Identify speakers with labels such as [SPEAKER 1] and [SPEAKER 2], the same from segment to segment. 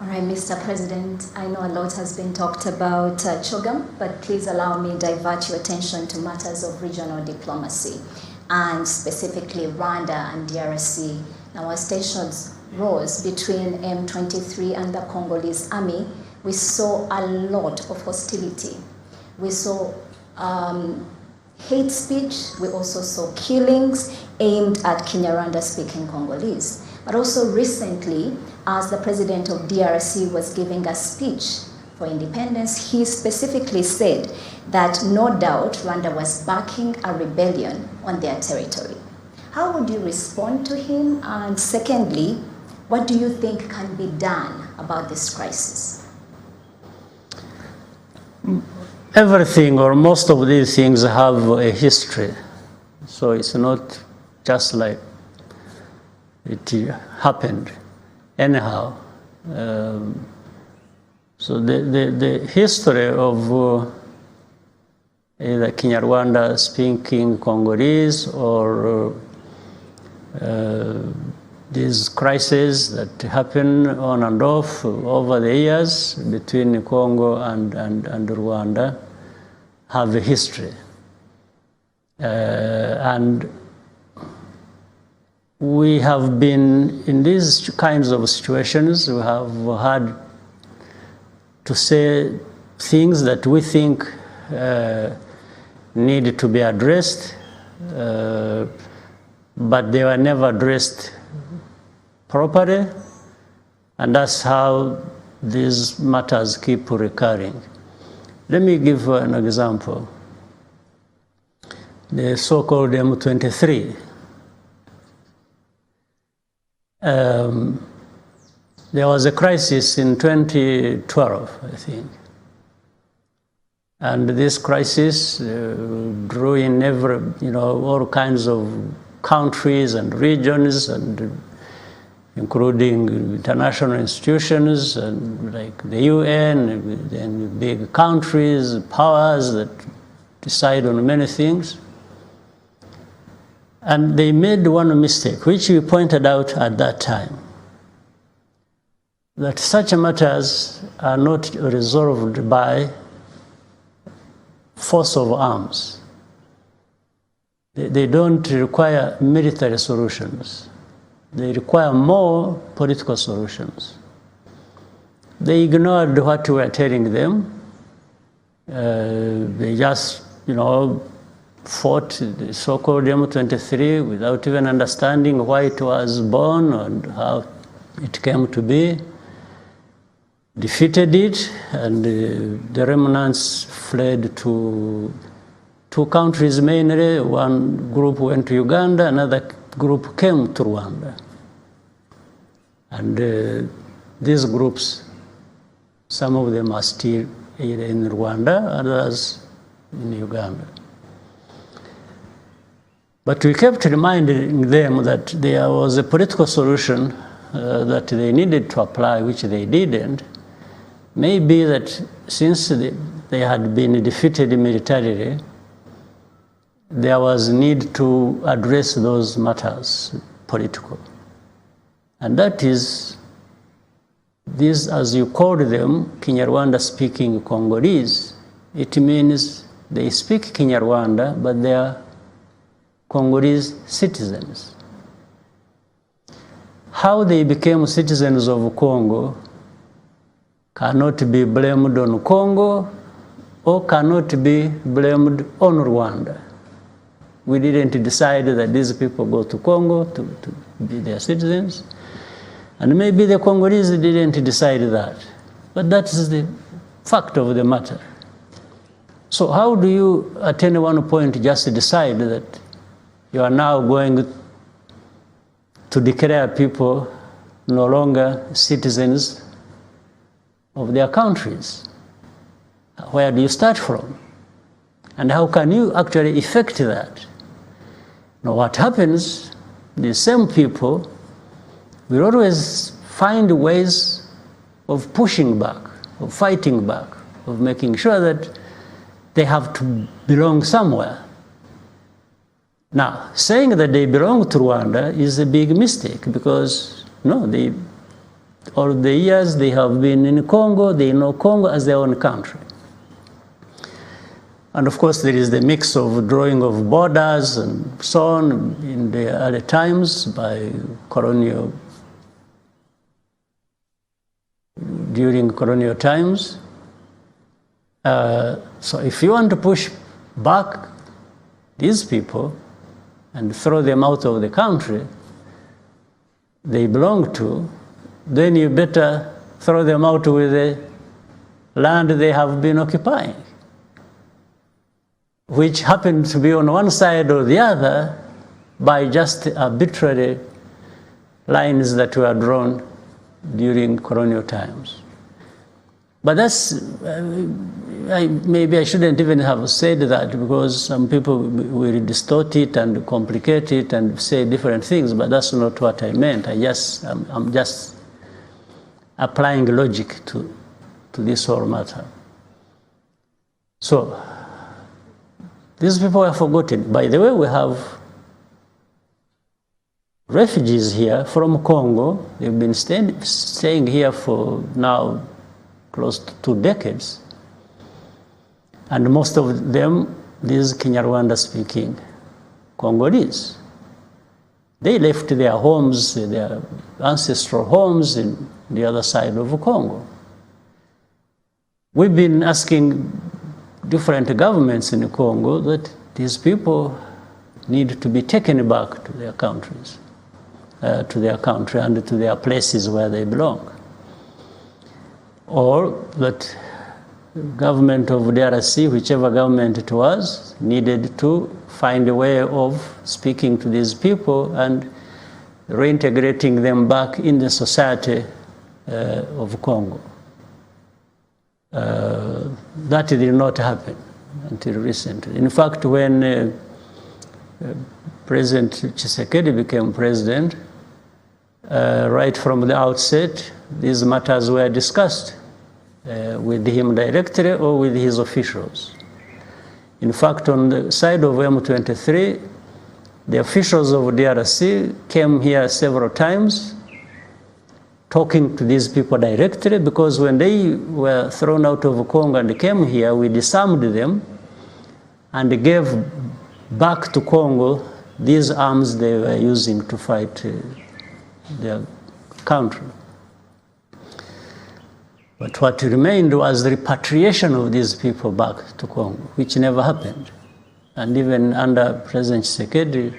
[SPEAKER 1] All right, Mr. President, I know a lot has been talked about CHOGM, but please allow me to divert your attention to matters of regional diplomacy, and specifically Rwanda and DRC. Now, as tensions rose between M23 and the Congolese army, we saw a lot of hostility. We saw hate speech. We also saw killings aimed at Kinyarwanda-speaking Congolese. But also recently, as the president of DRC was giving a speech for independence, he specifically said that no doubt Rwanda was backing a rebellion on their territory. How would you respond to him? And secondly, what do you think can be done about this crisis?
[SPEAKER 2] Everything or most of these things have a history. So it's not just like it happened anyhow. So the history of either Kinyarwanda speaking Congolese or these crises that happen on and off over the years between Congo and Rwanda have a history. And we have been in these kinds of situations, we have had to say things that we think need to be addressed, but they were never addressed properly, and that's how these matters keep recurring. Let me give an example. The so-called M23. There was a crisis in 2012, I think. And this crisis drew in all kinds of countries and regions, and including international institutions and like the UN and big countries, powers that decide on many things. And they made one mistake, which we pointed out at that time, that such matters are not resolved by force of arms. They don't require military solutions. They require more political solutions. They ignored what we were telling them. They just, fought the so-called M23 without even understanding why it was born and how it came to be. Defeated it, and the remnants fled to two countries mainly. One group went to Uganda, another group came to Rwanda. And these groups, some of them are still either in Rwanda, others in Uganda. But we kept reminding them that there was a political solution that they needed to apply, which they didn't. Maybe that since they had been defeated militarily, there was need to address those matters, political. And that is, these, as you called them, Kinyarwanda-speaking Congolese, it means they speak Kinyarwanda, but they are Congolese citizens. How they became citizens of Congo cannot be blamed on Congo or cannot be blamed on Rwanda. We didn't decide that these people go to Congo to be their citizens. And maybe the Congolese didn't decide that. But that is the fact of the matter. So how do you, at any one point, just decide that you are now going to declare people no longer citizens of their countries? Where do you start from? And how can you actually effect that? Now what happens, the same people will always find ways of pushing back, of fighting back, of making sure that they have to belong somewhere. Now, saying that they belong to Rwanda is a big mistake, because no, All the years they have been in Congo, they know Congo as their own country. And of course, there is the mix of drawing of borders and so on in the early times by during colonial times. So if you want to push back these people and throw them out of the country they belong to, then you better throw them out with the land they have been occupying, which happened to be on one side or the other by just arbitrary lines that were drawn during colonial times. But that's, maybe I shouldn't even have said that, because some people will distort it and complicate it and say different things, but that's not what I meant. I'm just applying logic to this whole matter. So, these people are forgotten. By the way, we have refugees here from Congo. They've been staying here for now close to 2 decades. And most of them, these Kinyarwanda speaking Congolese. They left their homes, their ancestral homes in the other side of Congo. We've been asking different governments in Congo that these people need to be taken back to their countries, to their country and to their places where they belong. Or that government of DRC, whichever government it was, needed to find a way of speaking to these people and reintegrating them back in the society of Congo. That did not happen until recently. In fact, when President Tshisekedi became president, right from the outset, these matters were discussed with him directly or with his officials. In fact, on the side of M23, the officials of DRC came here several times talking to these people directly, because when they were thrown out of Congo and came here, we disarmed them and gave back to Congo these arms they were using to fight their country. But what remained was the repatriation of these people back to Congo, which never happened. And even under President Tshisekedi,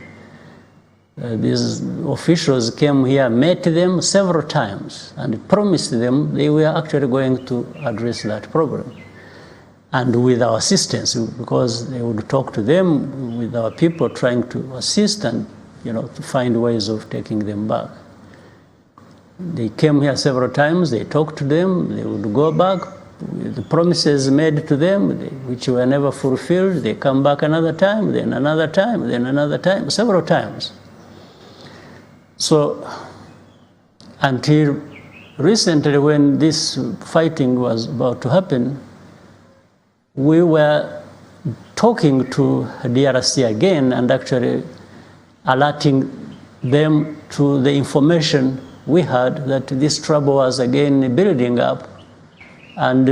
[SPEAKER 2] these officials came here, met them several times, and promised them they were actually going to address that problem. And with our assistance, because they would talk to them with our people trying to assist and, to find ways of taking them back. They came here several times, they talked to them, they would go back, with the promises made to them, which were never fulfilled. They come back another time, then another time, then another time, several times. So, until recently, when this fighting was about to happen, we were talking to DRC again and actually alerting them to the information we had that this trouble was again building up and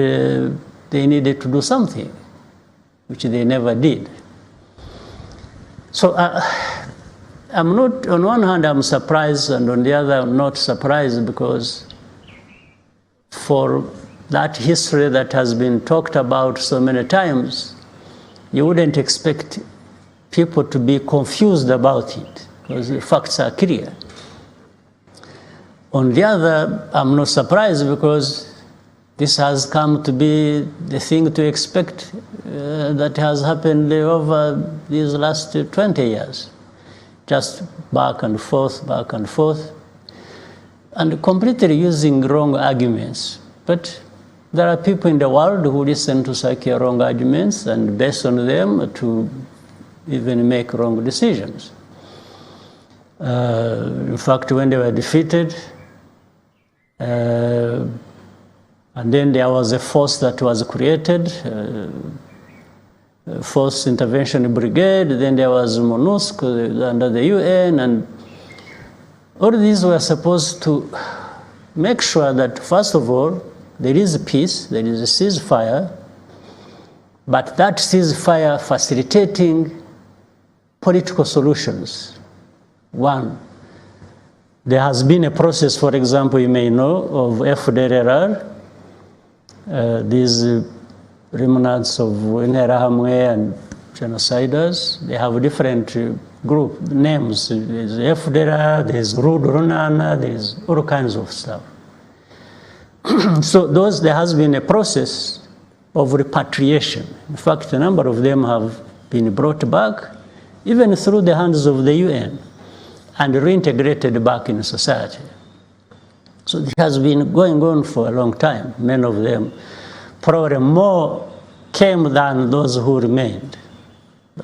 [SPEAKER 2] they needed to do something, which they never did. So I'm not, on one hand I'm surprised, and on the other I'm not surprised, because for that history that has been talked about so many times, you wouldn't expect people to be confused about it, because the facts are clear. On the other, I'm not surprised, because this has come to be the thing to expect that has happened over these last 20 years. Just back and forth, and completely using wrong arguments. But there are people in the world who listen to such wrong arguments and based on them to even make wrong decisions. In fact, when they were defeated, and then there was a force that was created, Force Intervention Brigade, then there was MONUSCO under the UN, and all these were supposed to make sure that, first of all, there is peace, there is a ceasefire, but that ceasefire facilitating political solutions. One, there has been a process, for example, you may know, of FDLR, these remnants of Interahamwe and genociders. They have different group names. There's FDLR, there's RWANDA, there's all kinds of stuff. So there has been a process of repatriation. In fact, a number of them have been brought back, even through the hands of the UN, and reintegrated back in society. So it has been going on for a long time. Many of them, probably more came than those who remained,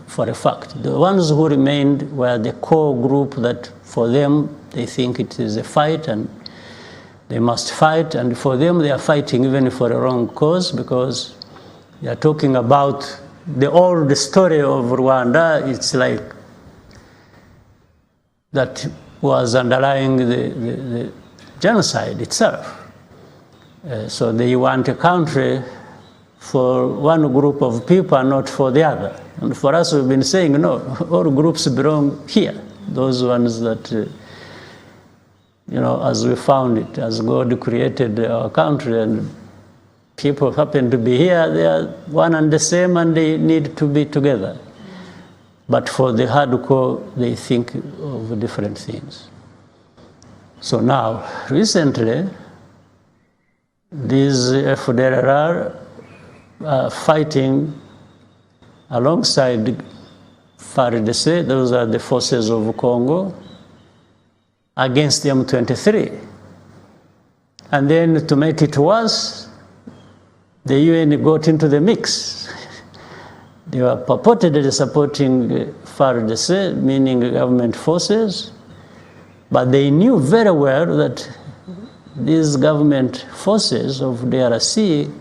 [SPEAKER 2] for a fact. The ones who remained were the core group that for them, they think it is a fight and they must fight, and for them they are fighting even for a wrong cause, because they are talking about the old story of Rwanda. It's like that was underlying the genocide itself. So they want a country for one group of people and not for the other. And for us, we've been saying, no, all groups belong here. Those ones that, as we found it, as God created our country, and people happen to be here, they are one and the same, and they need to be together. But for the hardcore, they think of different things. So now, recently, these FDLR are fighting alongside FARDC, those are the forces of Congo, against the M23. And then to make it worse, the UN got into the mix. They were purportedly supporting FARDC, meaning government forces, but they knew very well that these government forces of DRC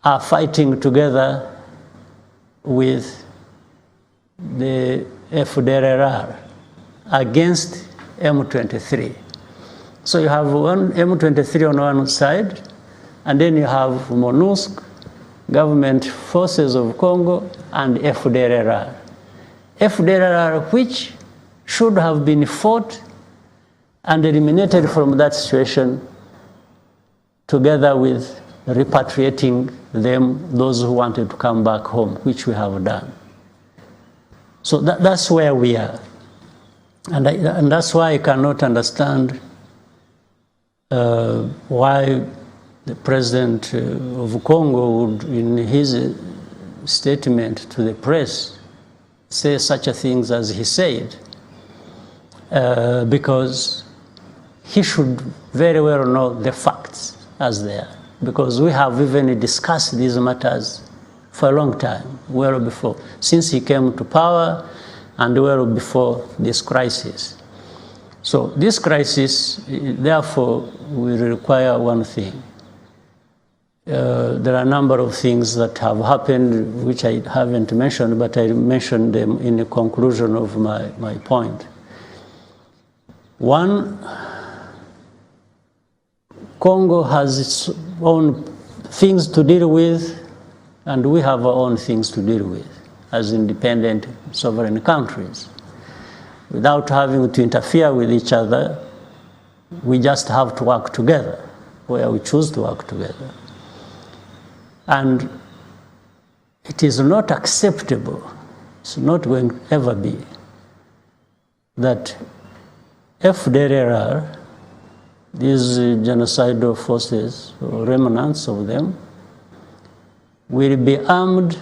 [SPEAKER 2] are fighting together with the FDLR against M23. So you have one M23 on one side, and then you have MONUSC, government forces of Congo, and FDLR. FDLR, which should have been fought and eliminated from that situation, together with repatriating them, those who wanted to come back home, which we have done. So that's where we are. And that's why I cannot understand why the president of Congo would, in his statement to the press, say such a things as he said, because he should very well know the facts as they are, because we have even discussed these matters for a long time, well before, since he came to power and well before this crisis. So this crisis, therefore, will require one thing. There are a number of things that have happened which I haven't mentioned, but I mentioned them in the conclusion of my point. One, Congo has its own things to deal with, and we have our own things to deal with as independent sovereign countries. Without having to interfere with each other, we just have to work together, where we choose to work together. And it is not acceptable, it's not going to ever be, that FDLR, these genocidal forces, or remnants of them, will be armed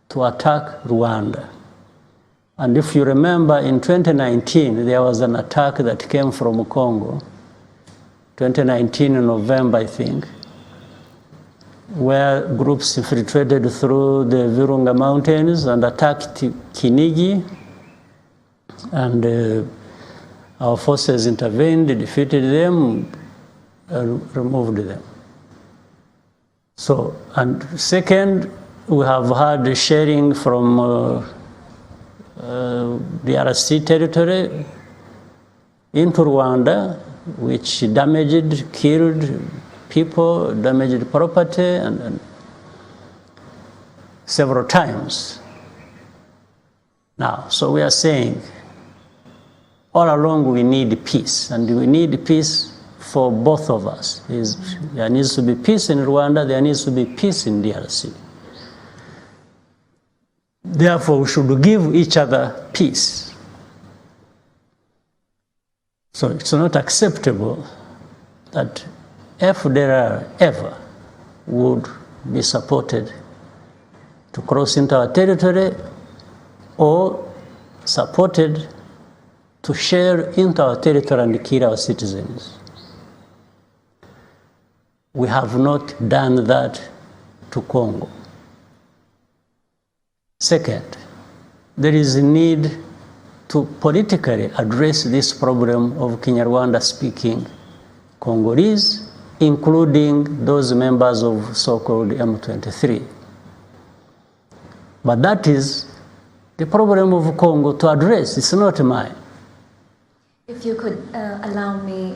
[SPEAKER 2] to attack Rwanda. And if you remember, in 2019, there was an attack that came from Congo, 2019 in November, I think, where groups infiltrated through the Virunga Mountains and attacked Kinigi, and our forces intervened, defeated them, and removed them. So, and second, we have had sharing from DRC territory into Rwanda, which damaged, killed people, damaged property, and several times. Now, so we are saying, all along we need peace, and we need peace for both of us. There needs to be peace in Rwanda, there needs to be peace in DRC. Therefore, we should give each other peace. So it's not acceptable that FDLR ever would be supported to cross into our territory or supported to share into our territory and kill our citizens. We have not done that to Congo. Second, there is a need to politically address this problem of Kinyarwanda-speaking Congolese, including those members of so-called M23. But that is the problem of Congo to address. It's not mine.
[SPEAKER 1] If you could allow me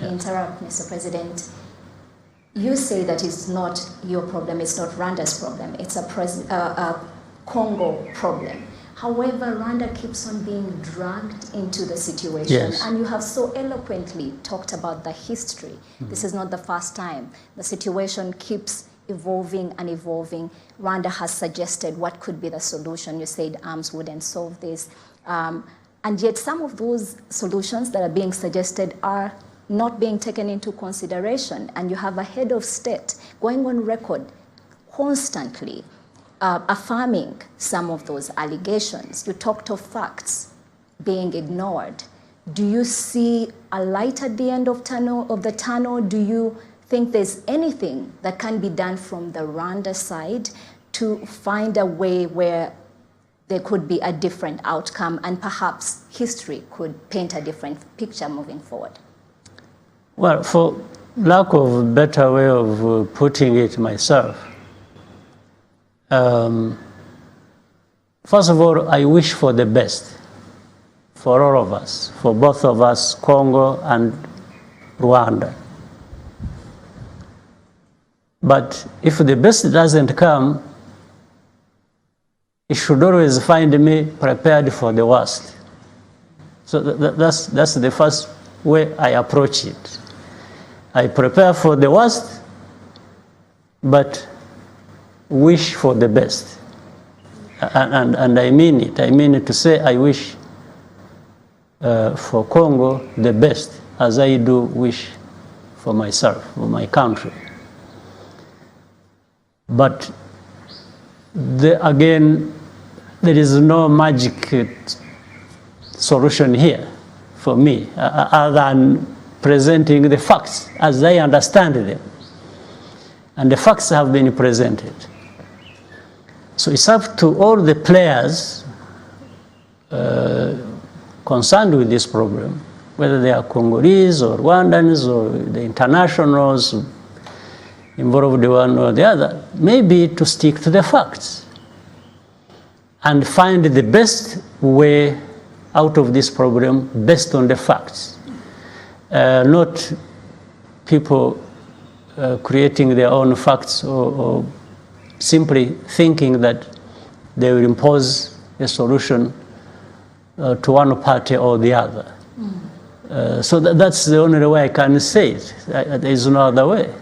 [SPEAKER 1] interrupt, Mr. President. You say that it's not your problem, it's not Rwanda's problem, it's a Congo problem. However, Rwanda keeps on being dragged into the situation.
[SPEAKER 2] Yes.
[SPEAKER 1] And you have so eloquently talked about the history. Mm-hmm. This is not the first time. The situation keeps evolving and evolving. Rwanda has suggested what could be the solution. You said arms wouldn't solve this. And yet some of those solutions that are being suggested are not being taken into consideration. And you have a head of state going on record constantly affirming some of those allegations. You talked of facts being ignored. Do you see a light at the end of the tunnel? Do you think there's anything that can be done from the Rwanda side to find a way where there could be a different outcome and perhaps history could paint a different picture moving forward?
[SPEAKER 2] Well, for lack of a better way of putting it myself, first of all, I wish for the best for all of us, for both of us, Congo and Rwanda. But if the best doesn't come, it should always find me prepared for the worst. So that's the first way I approach it. I prepare for the worst, but wish for the best. And I mean it. I mean it to say I wish for Congo the best, as I do wish for myself, for my country. But again, there is no magic solution here for me, other than presenting the facts as I understand them. And the facts have been presented. So it's up to all the players concerned with this problem, whether they are Congolese or Rwandans or the internationals involved one or the other, maybe to stick to the facts and find the best way out of this problem based on the facts. Not people creating their own facts or simply thinking that they will impose a solution to one party or the other. So that's the only way I can say it. There is no other way.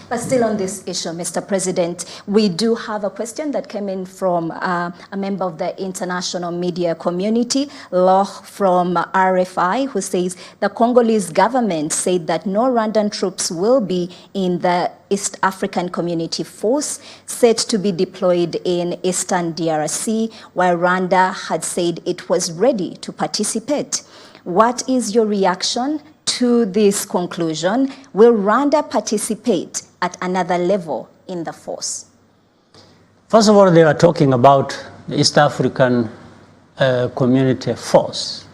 [SPEAKER 1] But still on this issue, Mr. President, we do have a question that came in from a member of the international media community, Loch from RFI, who says the Congolese government said that no Rwandan troops will be in the East African Community Force set to be deployed in Eastern DRC, while Rwanda had said it was ready to participate. What is your reaction to this conclusion? Will Rwanda participate at another level in the force?
[SPEAKER 2] First of all, they are talking about the East African Community Force.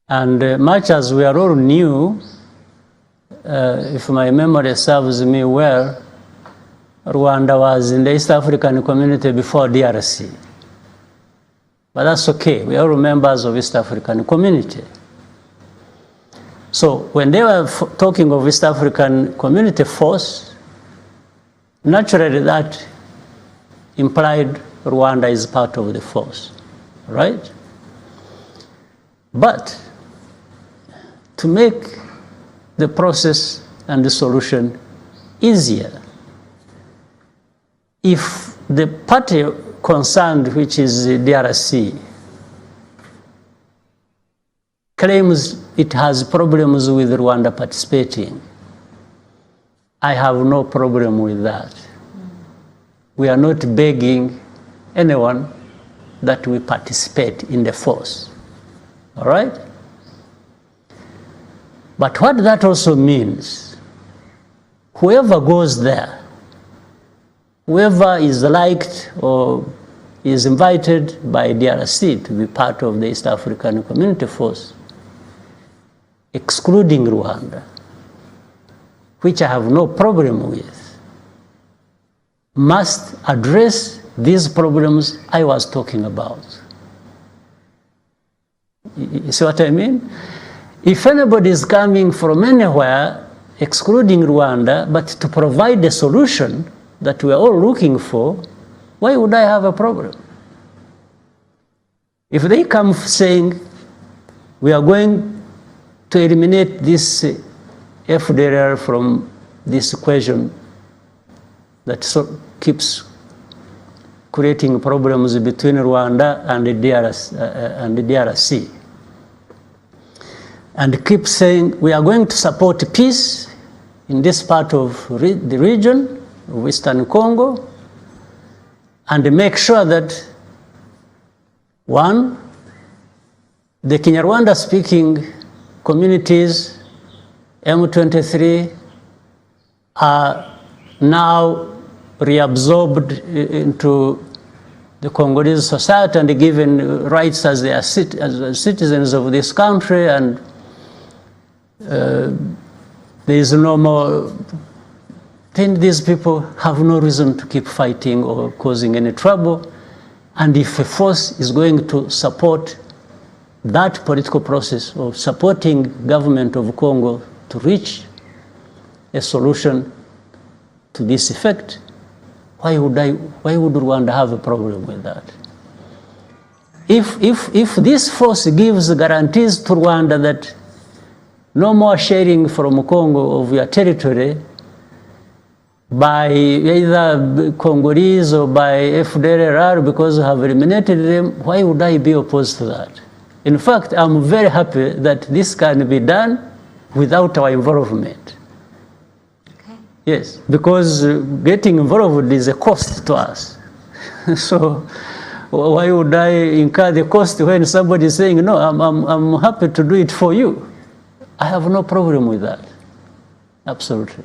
[SPEAKER 2] And much as we are all new, if my memory serves me well, Rwanda was in the East African Community before DRC. But that's okay, we are all members of East African Community. So when they were talking of East African Community Force, naturally that implied Rwanda is part of the force, right? But to make the process and the solution easier, if the party concerned, which is the DRC, claims it has problems with Rwanda participating, I have no problem with that. We are not begging anyone that we participate in the force, all right? But what that also means, whoever goes there, whoever is liked or is invited by DRC to be part of the East African Community Force, excluding Rwanda, which I have no problem with, must address these problems I was talking about. You see what I mean? If anybody is coming from anywhere, excluding Rwanda, but to provide the solution that we are all looking for, why would I have a problem? If they come saying, we are going to eliminate this FDLR from this equation that keeps creating problems between Rwanda and the DRC, and keep saying we are going to support peace in this part of the region of Western Congo, and make sure that, one, the Kinyarwanda speaking communities, M23, are now reabsorbed into the Congolese society and given rights as they are as citizens of this country, and there is no more, then these people have no reason to keep fighting or causing any trouble. And if a force is going to support that political process of supporting government of Congo to reach a solution to this effect, why would Rwanda have a problem with that? If this force gives guarantees to Rwanda that no more sharing from Congo of your territory by either Congolese or by FDLR because we have eliminated them, why would I be opposed to that? In fact, I'm very happy that this can be done without our involvement. Okay. Yes, because getting involved is a cost to us. So why would I incur the cost when somebody is saying, no, I'm happy to do it for you? I have no problem with that. Absolutely.